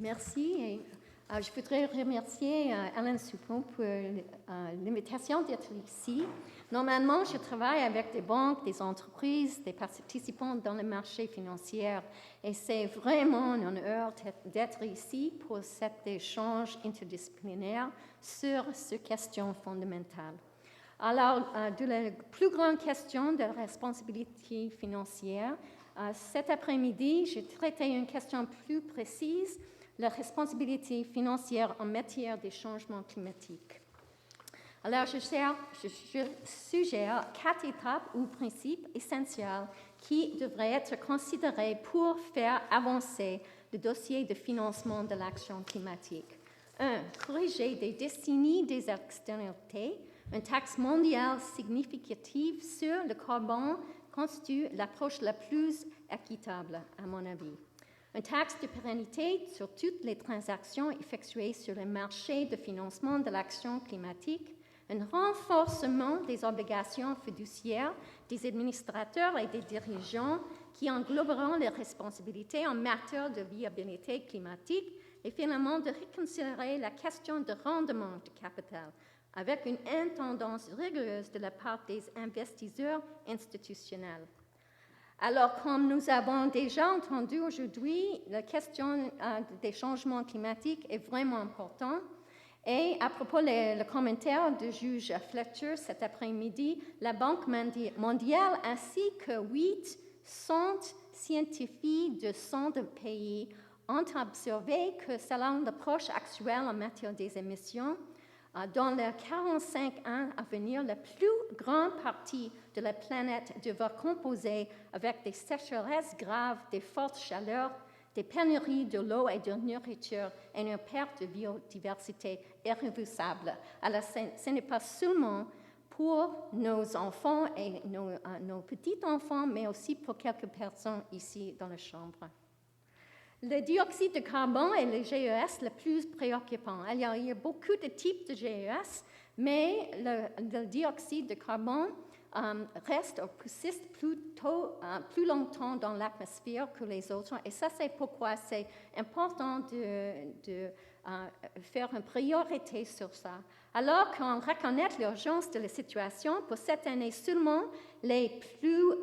Merci. Et, je voudrais remercier Alain Soupon pour l'invitation d'être ici. Normalement, je travaille avec des banques, des entreprises, des participants dans le marché financier et c'est vraiment un honneur d'être ici pour cet échange interdisciplinaire sur ces questions fondamentales. Alors, de la plus grande question de la responsabilité financière, cet après-midi, j'ai traité une question plus précise, la responsabilité financière en matière des changements climatiques. Alors, je suggère 4 étapes ou principes essentiels qui devraient être considérés pour faire avancer le dossier de financement de l'action climatique. 1. Corriger des décennies des externalités. Une taxe mondiale significative sur le carbone constitue l'approche la plus équitable, à mon avis. Une taxe de pérennité sur toutes les transactions effectuées sur le marché de financement de l'action climatique. Un renforcement des obligations fiduciaires des administrateurs et des dirigeants qui engloberont les responsabilités en matière de viabilité climatique et finalement de reconsidérer la question de rendement du capital avec une intendance rigoureuse de la part des investisseurs institutionnels. Alors, comme nous avons déjà entendu aujourd'hui, la question des changements climatiques est vraiment importante. Et à propos du commentaire du juge Fletcher cet après-midi, la Banque mondiale ainsi que 800 scientifiques de 100 pays ont observé que selon l'approche actuelle en matière des émissions, dans les 45 ans à venir, la plus grande partie de la planète devra composer avec des sécheresses graves, des fortes chaleurs, des pénuries de l'eau et de nourriture et une perte de biodiversité irréversible. Alors, ce n'est pas seulement pour nos enfants et nos petits-enfants, mais aussi pour quelques personnes ici dans la Chambre. Le dioxyde de carbone est le GES le plus préoccupant. Il y a beaucoup de types de GES, mais le dioxyde de carbone reste ou persiste plus longtemps dans l'atmosphère que les autres. Et ça, c'est pourquoi c'est important de faire une priorité sur ça. Alors qu'on reconnaît l'urgence de la situation, pour cette année seulement, les plus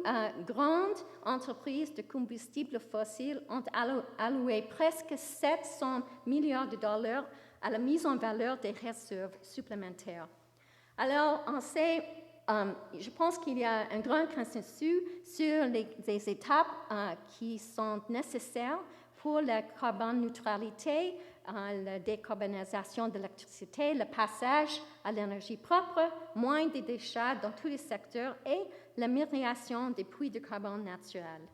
grandes entreprises de combustibles fossiles ont alloué presque 700 milliards de dollars à la mise en valeur des réserves supplémentaires. Alors, on sait, je pense qu'il y a un grand consensus sur les étapes qui sont nécessaires pour la carbone neutralité, la décarbonisation de l'électricité, le passage à l'énergie propre, moins de déchets dans tous les secteurs et l'amélioration des puits de carbone naturels.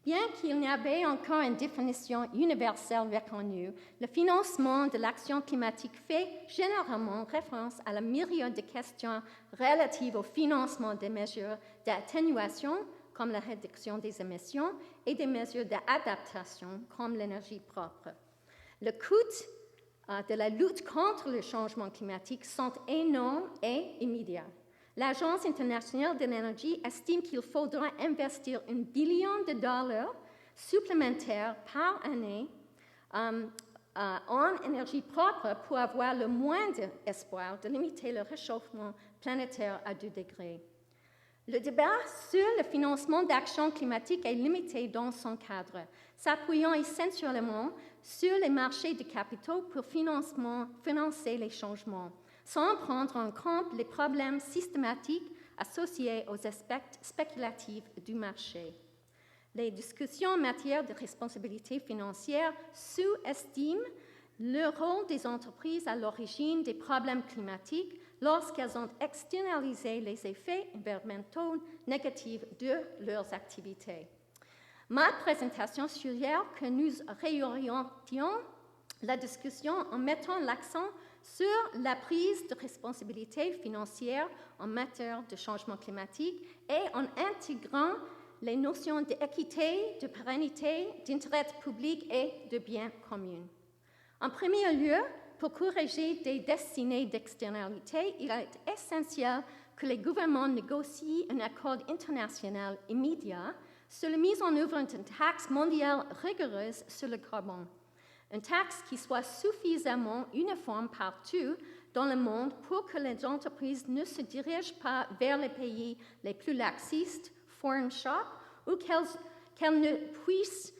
Bien qu'il n'y ait encore une définition universelle reconnue, le financement de l'action climatique fait généralement référence à la myriade de questions relatives au financement des mesures d'atténuation, comme la réduction des émissions, et des mesures d'adaptation, comme l'énergie propre. Le coût de la lutte contre le changement climatique sont énormes et immédiats. L'Agence internationale de l'énergie estime qu'il faudra investir $1 billion supplémentaires par année en énergie propre pour avoir le moindre espoir de limiter le réchauffement planétaire à 2 degrés. Le débat sur le financement d'actions climatiques est limité dans son cadre, s'appuyant essentiellement sur les marchés de capitaux pour financer les changements, sans prendre en compte les problèmes systématiques associés aux aspects spéculatifs du marché. Les discussions en matière de responsabilité financière sous-estiment le rôle des entreprises à l'origine des problèmes climatiques lorsqu'elles ont externalisé les effets environnementaux négatifs de leurs activités. Ma présentation suggère que nous réorientions la discussion en mettant l'accent sur la prise de responsabilité financière en matière de changement climatique et en intégrant les notions d'équité, de pérennité, d'intérêt public et de bien commun. En premier lieu, pour corriger des décennies d'externalités, il est essentiel que les gouvernements négocient un accord international immédiat sur la mise en œuvre d'une taxe mondiale rigoureuse sur le carbone. Une taxe qui soit suffisamment uniforme partout dans le monde pour que les entreprises ne se dirigent pas vers les pays les plus laxistes, foreign shop, ou qu'elles ne puissent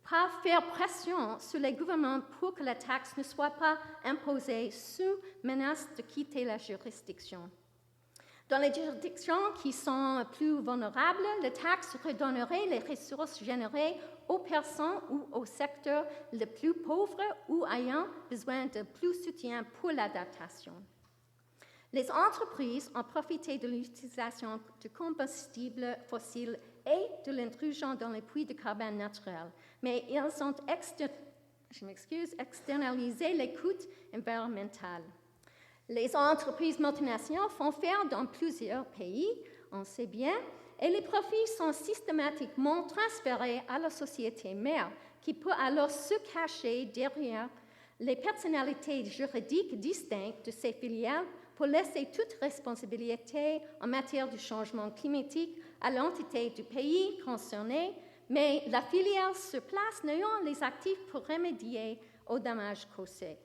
pas faire pression sur les gouvernements pour que la taxe ne soit pas imposée sous menace de quitter la juridiction. Dans les juridictions qui sont plus vulnérables, la taxe redonnerait les ressources générées aux personnes ou aux secteurs les plus pauvres ou ayant besoin de plus de soutien pour l'adaptation. Les entreprises ont profité de l'utilisation de combustibles fossiles et de l'intrusion dans les puits de carbone naturel, mais elles ont externalisé les coûts environnementaux. Les entreprises multinationales font faire dans plusieurs pays, on sait bien, et les profits sont systématiquement transférés à la société mère, qui peut alors se cacher derrière les personnalités juridiques distinctes de ces filiales pour laisser toute responsabilité en matière de changement climatique à l'entité du pays concerné, mais la filiale sur place n'ayant les actifs pour remédier aux dommages causés.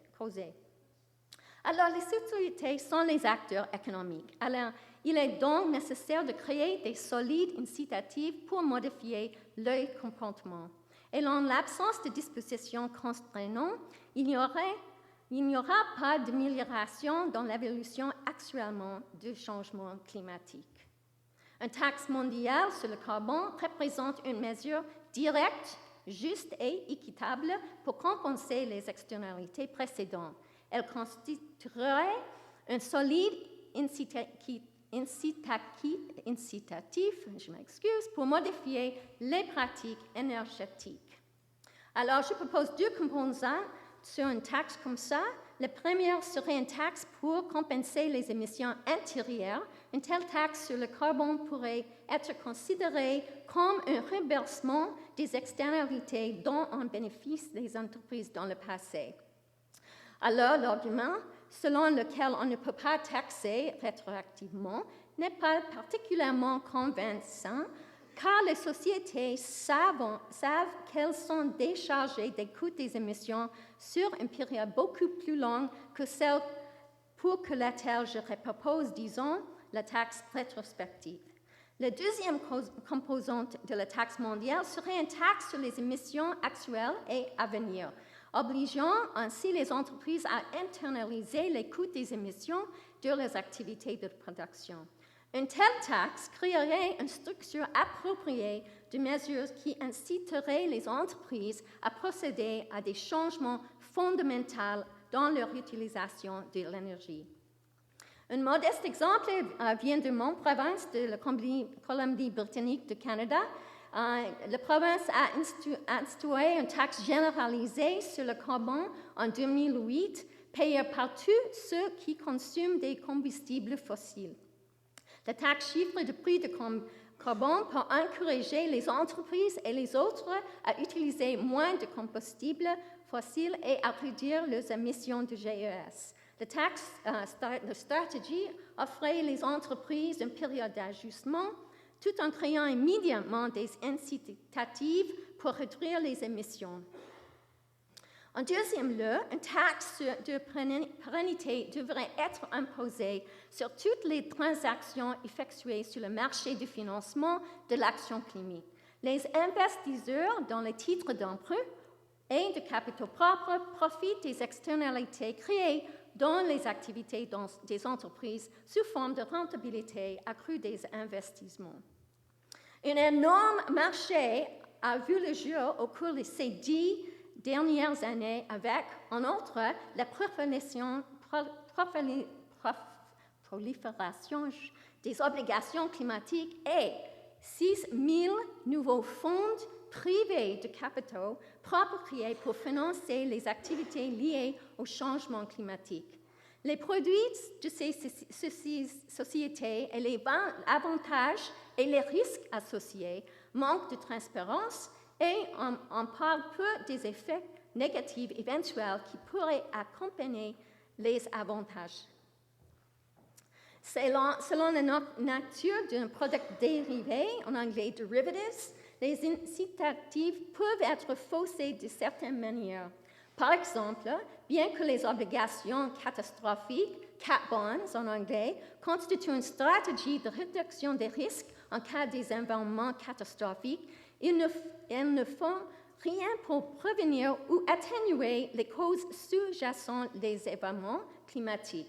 Alors, les autorités sont les acteurs économiques. Alors, il est donc nécessaire de créer des solides incitatifs pour modifier leur comportement. Et en l'absence de dispositions contraignantes, il n'y aura pas d'amélioration dans l'évolution actuellement du changement climatique. Une taxe mondiale sur le carbone représente une mesure directe, juste et équitable pour compenser les externalités précédentes. Elle constituerait un solide incitatif, pour modifier les pratiques énergétiques. Alors, je propose deux composantes sur une taxe comme ça. La première serait une taxe pour compenser les émissions intérieures. Une telle taxe sur le carbone pourrait être considérée comme un remboursement des externalités dont ont bénéficié les entreprises dans le passé. Alors, l'argument selon lequel on ne peut pas taxer rétroactivement n'est pas particulièrement convaincant, car les sociétés savent qu'elles sont déchargées des coûts des émissions sur une période beaucoup plus longue que celle pour que laquelle je propose, disons, la taxe rétrospective. La deuxième composante de la taxe mondiale serait une taxe sur les émissions actuelles et à venir, obligeant ainsi les entreprises à internaliser les coûts des émissions de leurs activités de production. Une telle taxe créerait une structure appropriée de mesures qui inciterait les entreprises à procéder à des changements fondamentaux dans leur utilisation de l'énergie. Un modeste exemple vient de mon province, de la Colombie-Britannique du Canada. La province a institué une taxe généralisée sur le carbone en 2008, payée par tous ceux qui consomment des combustibles fossiles. La taxe chiffre le prix de carbone pour encourager les entreprises et les autres à utiliser moins de combustibles fossiles et à réduire leurs émissions de GES. La stratégie offrait les entreprises une période d'ajustement tout en créant immédiatement des incitatifs pour réduire les émissions. En deuxième lieu, une taxe de pérennité devrait être imposée sur toutes les transactions effectuées sur le marché du financement de l'action climatique. Les investisseurs dans les titres d'emprunt et de capitaux propres profitent des externalités créées dans les activités des entreprises sous forme de rentabilité accrue des investissements. Un énorme marché a vu le jour au cours de ces 10 dernières années avec, en outre, la prolifération des obligations climatiques et 6 000 nouveaux fonds privés de capitaux propres créés pour financer les activités liées au changement climatique. Les produits de ces sociétés et les avantages et les risques associés manquent de transparence et on parle peu des effets négatifs éventuels qui pourraient accompagner les avantages. Selon la nature d'un produit dérivé, en anglais derivatives, les incitatifs peuvent être faussés de certaines manières. Par exemple, bien que les obligations catastrophiques, cat bonds en anglais, constituent une stratégie de réduction des risques en cas d'événements catastrophiques, elles ne font rien pour prévenir ou atténuer les causes sous-jacentes des événements climatiques.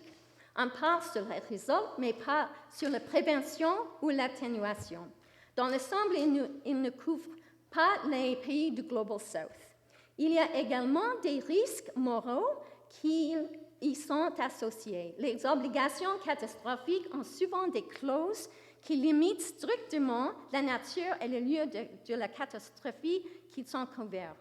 On parle sur les résultats, mais pas sur la prévention ou l'atténuation. Dans l'ensemble, ils ne couvrent pas les pays du Global South. Il y a également des risques moraux qui y sont associés. Les obligations catastrophiques ont souvent des clauses qui limitent strictement la nature et le lieu de la catastrophe qui sont couverts.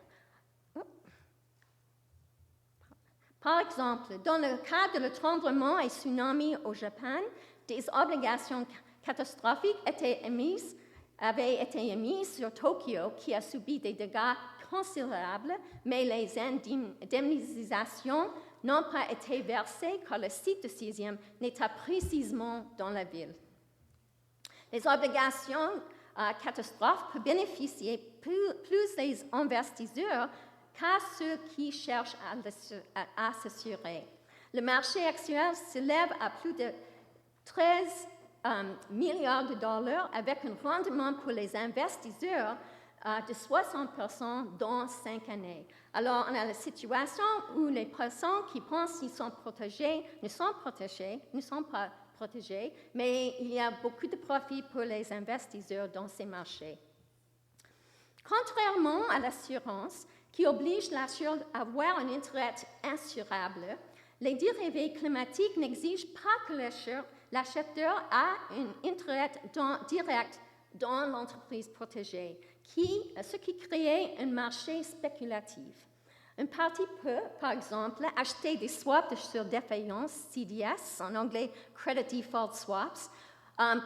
Par exemple, dans le cas de tremblement et tsunami au Japon, des obligations catastrophiques avaient été émises sur Tokyo, qui a subi des dégâts considérables, mais les indemnisations n'ont pas été versées car le site de séisme n'était pas précisément dans la ville. Les obligations catastrophes peuvent bénéficier plus des investisseurs qu'à ceux qui cherchent à s'assurer. Le marché actuel s'élève à plus de 13 milliards de dollars avec un rendement pour les investisseurs de 60% dans 5 années. Alors, on a la situation où les personnes qui pensent qu'ils sont protégés ne sont pas protégés, mais il y a beaucoup de profits pour les investisseurs dans ces marchés. Contrairement à l'assurance, qui oblige l'acheteur à avoir un intérêt assurable, les dérivés climatiques n'exigent pas que l'acheteur ait un intérêt direct dans l'entreprise protégée, ce qui crée un marché spéculatif. Un parti peut, par exemple, acheter des swaps sur défaillance, CDS, en anglais Credit Default Swaps,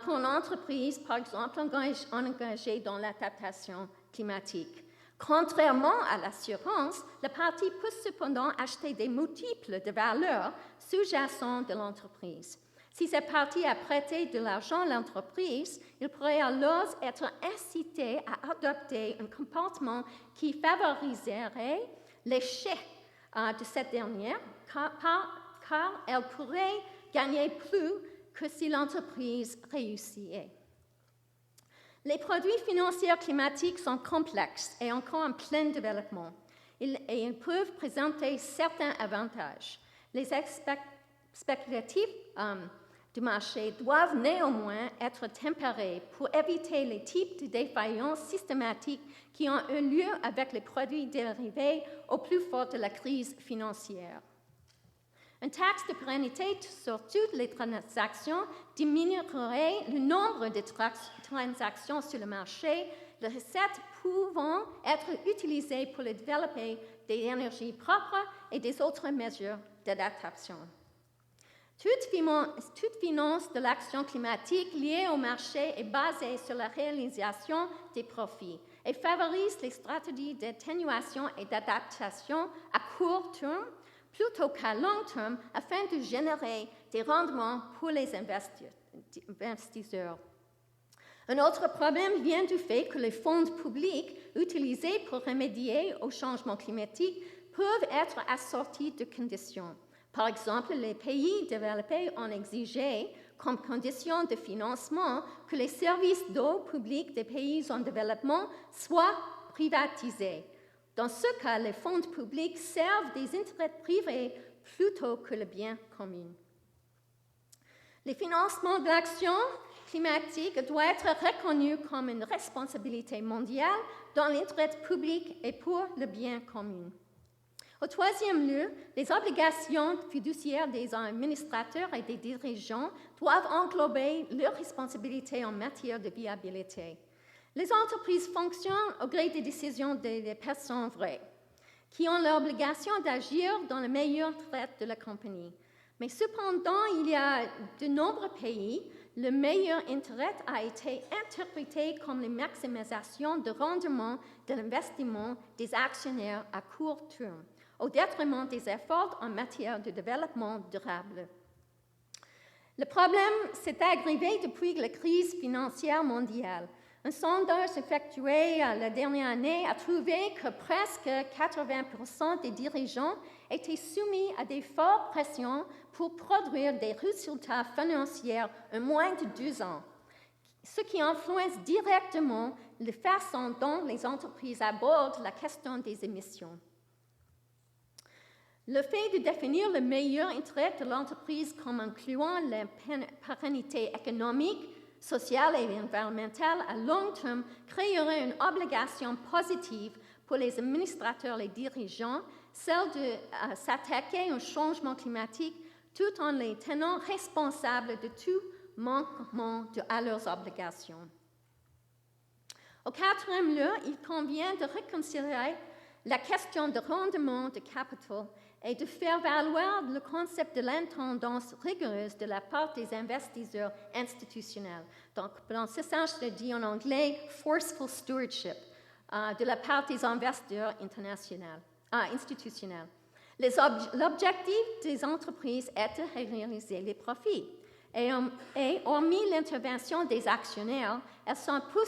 pour une entreprise, par exemple, engagée dans l'adaptation climatique. Contrairement à l'assurance, le parti peut cependant acheter des multiples de valeurs sous-jacentes de l'entreprise. Si ce parti a prêté de l'argent à l'entreprise, il pourrait alors être incité à adopter un comportement qui favoriserait l'échec de cette dernière, car elle pourrait gagner plus que si l'entreprise réussissait. Les produits financiers climatiques sont complexes et encore en plein développement. Ils peuvent présenter certains avantages. Les spéculatifs du marché doivent néanmoins être tempérés pour éviter les types de défaillances systématiques qui ont eu lieu avec les produits dérivés au plus fort de la crise financière. Une taxe de pérennité sur toutes les transactions diminuerait le nombre de transactions sur le marché, les recettes pouvant être utilisées pour développer des énergies propres et des autres mesures d'adaptation. Toute finance de l'action climatique liée au marché est basée sur la réalisation des profits et favorise les stratégies d'atténuation et d'adaptation à court terme plutôt qu'à long terme afin de générer des rendements pour les investisseurs. Un autre problème vient du fait que les fonds publics utilisés pour remédier au changement climatique peuvent être assortis de conditions. Par exemple, les pays développés ont exigé comme condition de financement que les services d'eau publics des pays en développement soient privatisés. Dans ce cas, les fonds publics servent des intérêts privés plutôt que le bien commun. Le financement de l'action climatique doit être reconnu comme une responsabilité mondiale dans l'intérêt public et pour le bien commun. Au troisième lieu, les obligations fiduciaires des administrateurs et des dirigeants doivent englober leurs responsabilités en matière de viabilité. Les entreprises fonctionnent au gré des décisions des personnes vraies, qui ont l'obligation d'agir dans le meilleur intérêt de la compagnie. Mais cependant, il y a de nombreux pays, le meilleur intérêt a été interprété comme la maximisation de rendement de l'investissement des actionnaires à court terme, au détriment des efforts en matière de développement durable. Le problème s'est aggravé depuis la crise financière mondiale. Un sondage effectué la dernière année a trouvé que presque 80% des dirigeants étaient soumis à des fortes pressions pour produire des résultats financiers en moins de 2 ans, ce qui influence directement la façon dont les entreprises abordent la question des émissions. Le fait de définir le meilleur intérêt de l'entreprise comme incluant la pérennité économique, sociale et environnementale à long terme créerait une obligation positive pour les administrateurs et les dirigeants, celle de s'attaquer au changement climatique tout en les tenant responsables de tout manquement à leurs obligations. Au 4e lieu, il convient de réconcilier la question de rendement de capital et de faire valoir le concept de l'intendance rigoureuse de la part des investisseurs institutionnels. Donc, dans ce sens, je dis en anglais « forceful stewardship » de la part des investisseurs institutionnels. L'objectif des entreprises est de réaliser les profits. Et hormis l'intervention des actionnaires, elles sont plus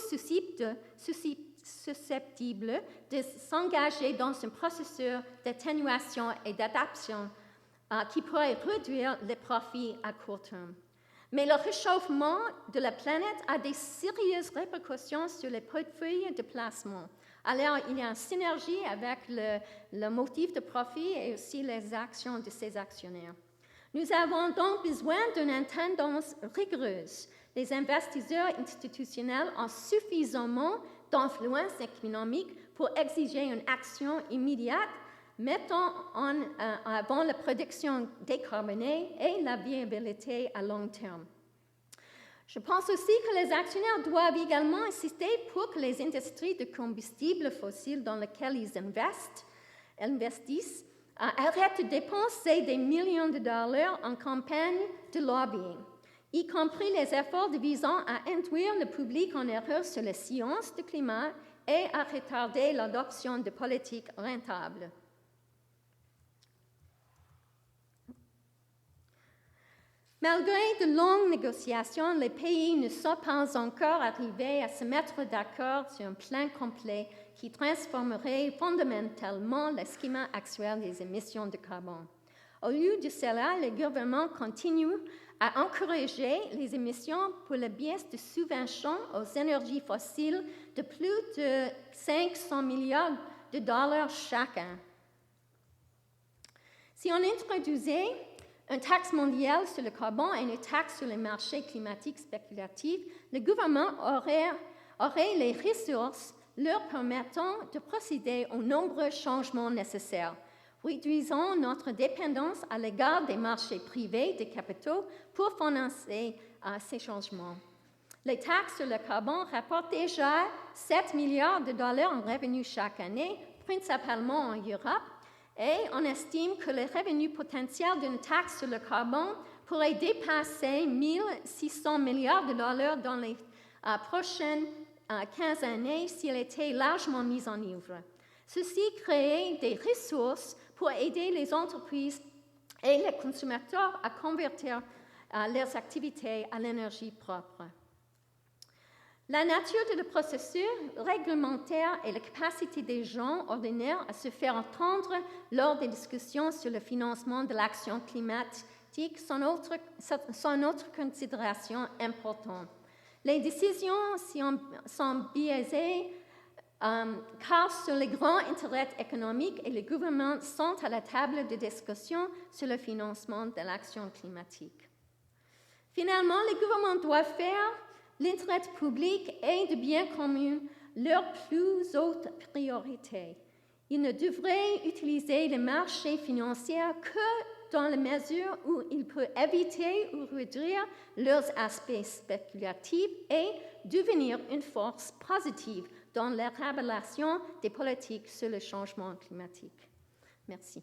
susceptibles de s'engager dans un processus d'atténuation et d'adaptation qui pourrait réduire les profits à court terme. Mais le réchauffement de la planète a des sérieuses répercussions sur les portefeuilles de placement. Alors, il y a une synergie avec le motif de profit et aussi les actions de ces actionnaires. Nous avons donc besoin d'une tendance rigoureuse. Les investisseurs institutionnels ont suffisamment d'influence économique pour exiger une action immédiate, mettant en avant la production décarbonée et la viabilité à long terme. Je pense aussi que les actionnaires doivent également insister pour que les industries de combustibles fossiles dans lesquelles ils investissent arrêtent de dépenser des millions de dollars en campagne de lobbying, y compris les efforts visant à induire le public en erreur sur les sciences du climat et à retarder l'adoption de politiques rentables. Malgré de longues négociations, les pays ne sont pas encore arrivés à se mettre d'accord sur un plan complet qui transformerait fondamentalement le schéma actuel des émissions de carbone. Au lieu de cela, le gouvernement continue à encourager les émissions pour le biais de subventions aux énergies fossiles de plus de 500 milliards de dollars chacun. Si on introduisait une taxe mondiale sur le carbone et une taxe sur les marchés climatiques spéculatifs, le gouvernement aurait les ressources leur permettant de procéder aux nombreux changements nécessaires, réduisant notre dépendance à l'égard des marchés privés de capitaux pour financer ces changements. Les taxes sur le carbone rapportent déjà 7 milliards de dollars en revenus chaque année, principalement en Europe, et on estime que le revenu potentiel d'une taxe sur le carbone pourrait dépasser 1 600 milliards de dollars dans les prochaines 15 années s'il était largement mis en œuvre. Ceci crée des ressources pour aider les entreprises et les consommateurs à convertir leurs activités à l'énergie propre. La nature de le processus réglementaire et la capacité des gens ordinaires à se faire entendre lors des discussions sur le financement de l'action climatique sont notre considération importante. Les décisions sont biaisées car sur les grands intérêts économiques et les gouvernements sont à la table de discussion sur le financement de l'action climatique. Finalement, les gouvernements doivent faire l'intérêt public et de bien commun leur plus haute priorité. Ils ne devraient utiliser les marchés financiers que dans la mesure où ils peuvent éviter ou réduire leurs aspects spéculatifs et devenir une force positive dans l'élaboration des politiques sur le changement climatique. Merci.